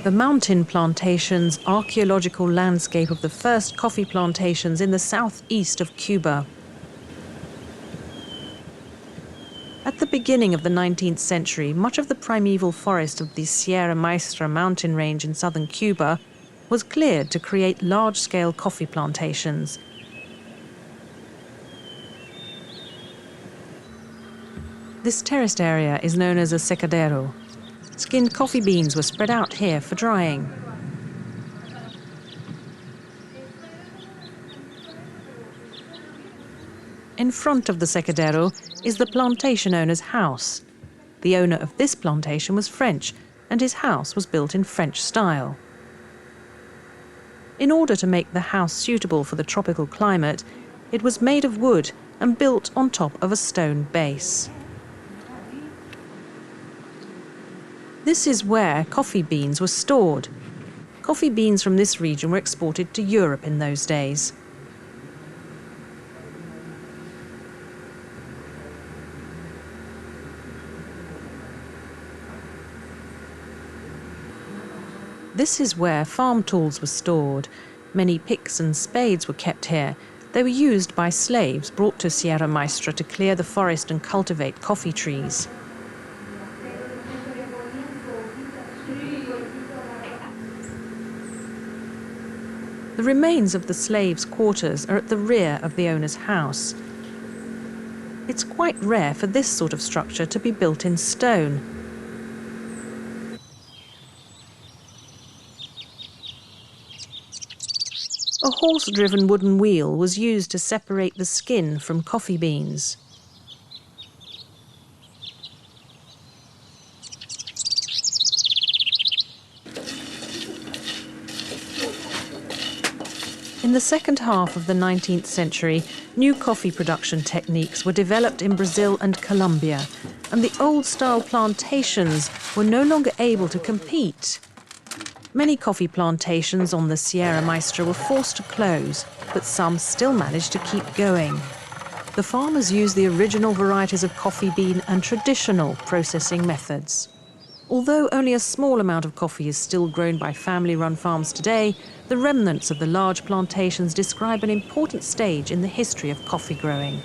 The mountain plantations archaeological landscape of the first coffee plantations in the southeast of Cuba. At the beginning of the 19th century, much of the primeval forest of the Sierra Maestra mountain range in southern Cuba was cleared to create large-scale coffee plantations. This terraced area is known as a secadero. Skinned coffee beans were spread out here for drying. In front of the secadero is the plantation owner's house. The owner of this plantation was French, and his house was built in French style. In order to make the house suitable for the tropical climate, it was made of wood and built on top of a stone base. This is where coffee beans were stored. Coffee beans from this region were exported to Europe in those days. This is where farm tools were stored. Many picks and spades were kept here. They were used by slaves brought to Sierra Maestra to clear the forest and cultivate coffee trees. The remains of the slaves' quarters are at the rear of the owner's house. It's quite rare for this sort of structure to be built in stone. A horse-driven wooden wheel was used to separate the skin from coffee beans. In the second half of the 19th century, new coffee production techniques were developed in Brazil and Colombia, and the old-style plantations were no longer able to compete. Many coffee plantations on the Sierra Maestra were forced to close, but some still managed to keep going. The farmers used the original varieties of coffee bean and traditional processing methods. Although only a small amount of coffee is still grown by family-run farms today, the remnants of the large plantations describe an important stage in the history of coffee growing.